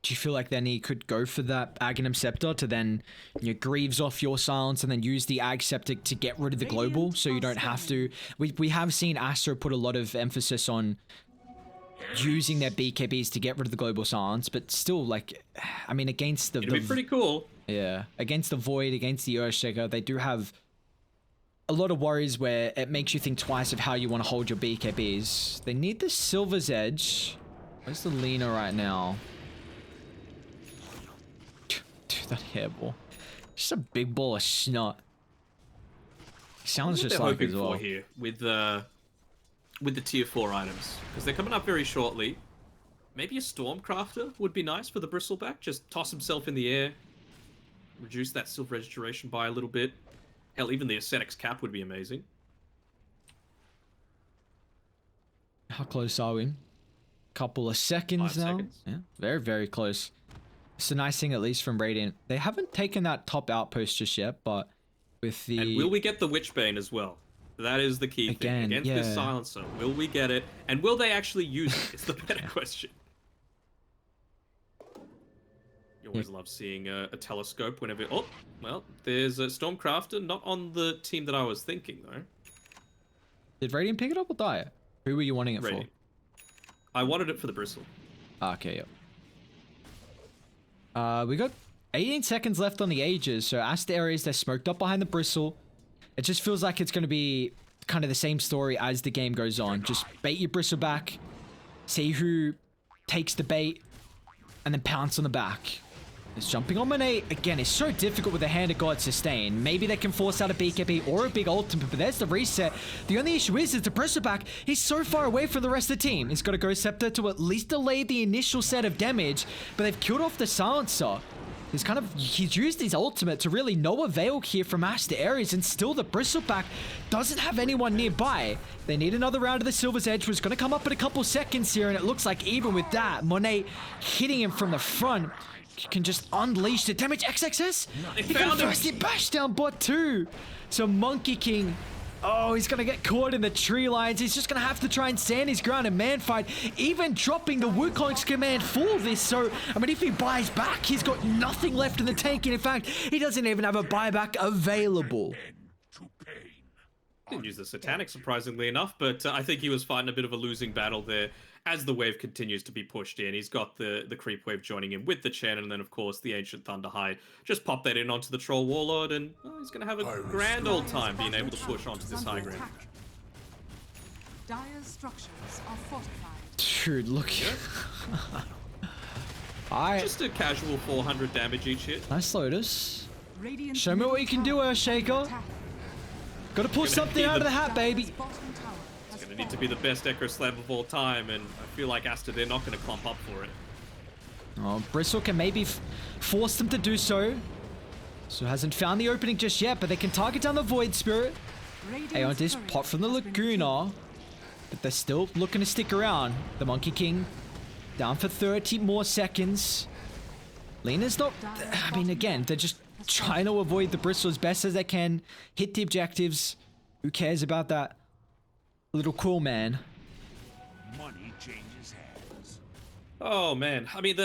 Do you feel like then he could go for that Aghanim Scepter to then, you know, Greaves off your silence and then use the Ag Scepter to get rid of the global so you don't have to? We have seen Aster put a lot of emphasis on using their BKBs to get rid of the global silence, but still, like, I mean, against the... It'd be pretty cool. Yeah, against the Void, against the Earthshaker, they do have a lot of worries where it makes you think twice of how you want to hold your BKBs. They need the Silver's Edge. Where's the Lina right now? Dude, that hairball. Just a big ball of snot. Sounds just like as well. Here with the tier 4 items, because they're coming up very shortly. Maybe a Stormcrafter would be nice for the Bristleback. Just toss himself in the air, reduce that Silver Edge duration by a little bit. Hell, even the Ascetics Cap would be amazing. How close are we? Couple of seconds 5 now. seconds. Yeah, very, very close. It's a nice thing, at least from Radiant. They haven't taken that top outpost just yet, but with the... And will we get the Witchbane as well? That is the key thing. Again, Against this silencer, will we get it? And will they actually use it? Is the better question. You always love seeing a telescope whenever... Oh, well, there's a Stormcrafter, not on the team that I was thinking, though. Did Radiant pick it up or die it? Who were you wanting it Radiant. I wanted it for the Bristle. for? Okay, yep. We got 18 seconds left on the Ages, so Aster.Aries, they're smoked up behind the Bristle. It just feels like it's going to be kind of the same story as the game goes on. Just bait your Bristle back, see who takes the bait, and then pounce on the back. It's jumping on Monet. Again, it's so difficult with the Hand of God sustain. Maybe they can force out a BKB or a big ultimate, but there's the reset. The only issue is the Bristle back. He's so far away from the rest of the team. He's got to go Scepter to at least delay the initial set of damage, but they've killed off the Silencer. He's used his ultimate to really no avail here from Aster.Aries, and still the Bristleback doesn't have anyone nearby. They need another round of the Silver's Edge, which is going to come up in a couple seconds here, and it looks like even with that, Monet hitting him from the front can just unleash the damage. XXS? He got a first hit bash down bot too. So Monkey King, oh, he's going to get caught in the tree lines. He's just going to have to try and stand his ground in Manfight, even dropping the Wukong's command for this. So, I mean, if he buys back, he's got nothing left in the tank. And in fact, he doesn't even have a buyback available. Didn't use the Satanic, surprisingly enough, but I think he was fighting a bit of a losing battle there as the wave continues to be pushed in. He's got the creep wave joining in with the Chen, and then, of course, the Ancient Thunder High. Just pop that in onto the Troll Warlord, and he's going to have a grand old time being able to push onto this high ground. Dire's structures are fortified. Dude, look. Just a casual 400 damage each hit. Nice Lotus. Radiant Show me what you can do, Earthshaker. Gotta pull something out of the hat, baby. It's gonna need to be the best Echo Slam of all time, and I feel like Aster, they're not gonna clump up for it. Oh, Bristle can maybe force them to do so. So hasn't found the opening just yet, but they can target down the Void Spirit. Aeontis pop from the Laguna, but they're still looking to stick around. The Monkey King down for 30 more seconds. Lena's not... I mean, again, they're just trying to avoid the Bristle as best as they can. Hit the objectives. Who cares about that little cool man? Money changes hands. Oh man, I mean,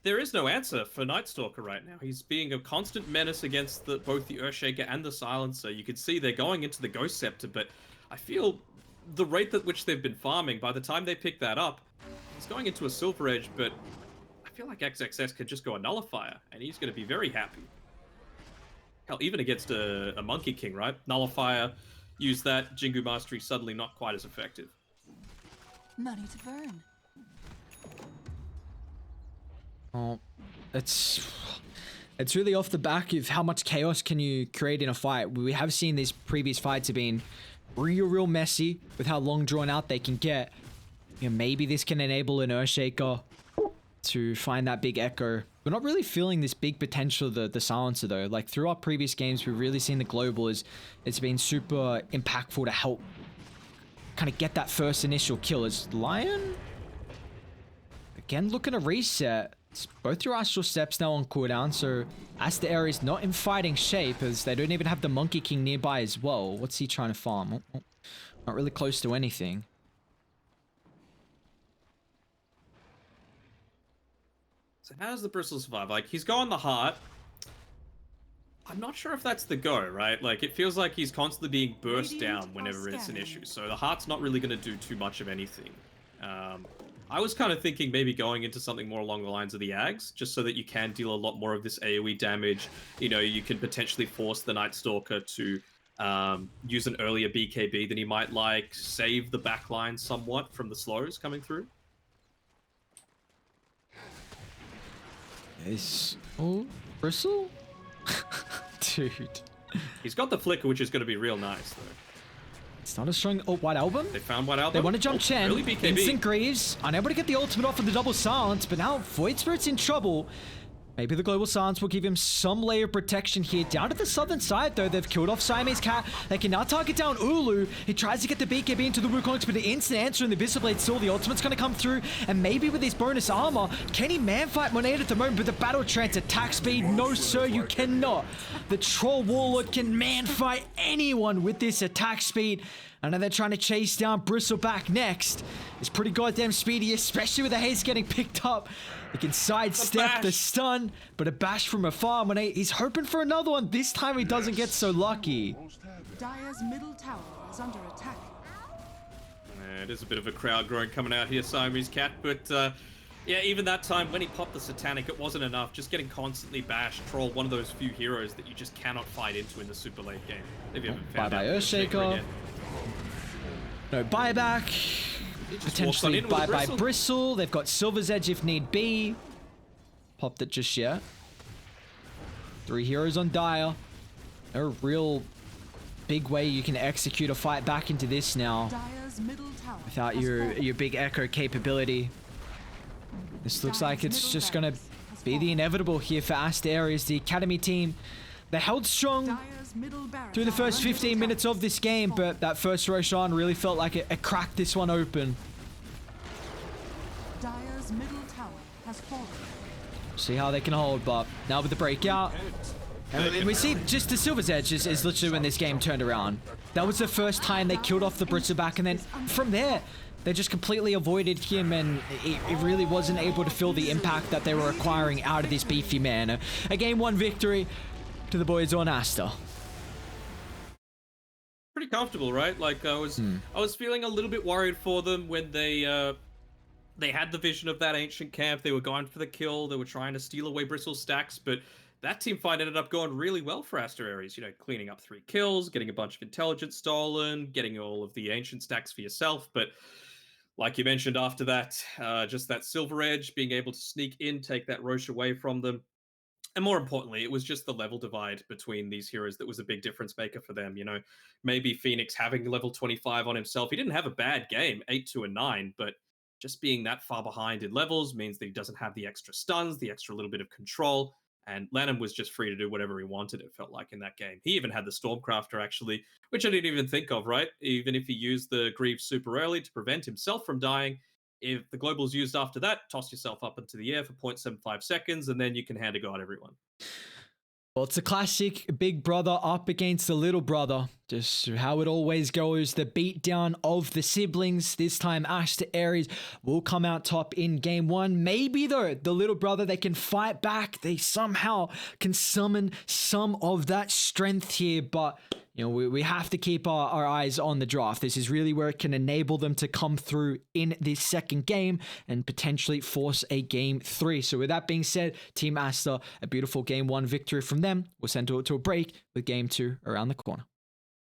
there is no answer for Nightstalker right now. He's being a constant menace against both the Earthshaker and the Silencer. You can see they're going into the Ghost Scepter, but I feel the rate at which they've been farming, by the time they pick that up, he's going into a Silver Edge, but I feel like XXS could just go a Nullifier, and he's going to be very happy. Hell, even against a Monkey King, right? Nullifier, use that, Jingu Mastery suddenly not quite as effective. Money to burn. Oh, it's really off the back of how much chaos can you create in a fight. We have seen these previous fights have been real messy with how long drawn out they can get. You know, maybe this can enable an Earthshaker to find that big echo. We're not really feeling this big potential of the Silencer though. Like through our previous games, we've really seen the Global it's been super impactful to help kind of get that first initial kill. As Lion again looking to reset. It's both your Astral Steps now on cooldown, so Aster.Aries not in fighting shape as they don't even have the Monkey King nearby as well. What's he trying to farm? Oh, not really close to anything. So how does the Bristle survive? Like, he's going the heart. I'm not sure if that's the go, right? Like, it feels like he's constantly being burst down whenever it's an issue. So the heart's not really going to do too much of anything. I was kind of thinking maybe going into something more along the lines of the Ags, just so that you can deal a lot more of this AoE damage. You know, you can potentially force the Nightstalker to use an earlier BKB than he might like, save the backline somewhat from the slows coming through. Oh, Bristle? Dude. He's got the flicker, which is going to be real nice, though. It's not a strong... Oh, White Album? They found White Album. They want to jump Chen. Early BKB. Instant Greaves. Unable to get the ultimate off of the double silence, but now Void Spirit's in trouble. Maybe the Global Silence will give him some layer of protection here. Down to the southern side, though, they've killed off Siamese Cat. They can now target down Ulu. He tries to get the BKB into the Wukong, but the instant answer in the Abyssal Blade still. The ultimate's going to come through, and maybe with his bonus armor, can he man-fight Monet at the moment? But the Battle Trance attack speed, no sir, you cannot. The Troll Warlord can man-fight anyone with this attack speed. And now they're trying to chase down Bristleback next. It's pretty goddamn speedy, especially with the haste getting picked up. He can sidestep the stun, but a bash from afar. When he's hoping for another one. This time he doesn't get so lucky. Dire's middle tower is under attack. It is a bit of a crowd growing coming out here, Siamese Cat, but yeah, even that time when he popped the Satanic, it wasn't enough. Just getting constantly bashed. Troll, one of those few heroes that you just cannot fight into in the super late game. If you haven't found Bye-bye out Earthshaker. No buyback. Potentially bye-bye Bristle. They've got Silver's Edge if need be. Popped it just yet. 3 heroes on Dire. No real big way you can execute a fight back into this now without your big echo capability. This looks like it's just gonna be the inevitable here for Aster.Aries, the Academy team. They held strong through the first 15 minutes of this game, but that first Roshan really felt like it cracked this one open. Dire's middle tower has fallen. See how they can hold, but now with the breakout, and we see just the Silver's Edge is literally when this game turned around. That was the first time they killed off the Bristleback, and then from there, they just completely avoided him, and it really wasn't able to feel the impact that they were acquiring out of this beefy man. A game 1 victory to the boys on Aster. Pretty comfortable, right? Like I was feeling a little bit worried for them when they had the vision of that ancient camp. They were going for the kill. They were trying to steal away Bristle stacks, but that team fight ended up going really well for Aster.Aries. You know, cleaning up 3 kills, getting a bunch of intelligence stolen, getting all of the ancient stacks for yourself. But like you mentioned after that, just that Silver Edge, being able to sneak in, take that Roche away from them. And more importantly, it was just the level divide between these heroes that was a big difference maker for them. You know, maybe Phoenix having level 25 on himself. He didn't have a bad game, 8-2 and 9, but just being that far behind in levels means that he doesn't have the extra stuns, the extra little bit of control. And Lanham was just free to do whatever he wanted, it felt like, in that game. He even had the Stormcrafter, actually, which I didn't even think of, right? Even if he used the Grieve super early to prevent himself from dying, if the global's used after that, toss yourself up into the air for 0.75 seconds, and then you can hand to God everyone. Well, it's a classic big brother up against the little brother. Just how it always goes. The beatdown of the siblings. This time, Aster.Aries will come out top in game 1. Maybe, though, the little brother, they can fight back. They somehow can summon some of that strength here. But, you know, we have to keep our eyes on the draft. This is really where it can enable them to come through in this second game and potentially force a game 3. So with that being said, Team Aster, a beautiful game 1 victory from them. We'll send it to a break with game 2 around the corner.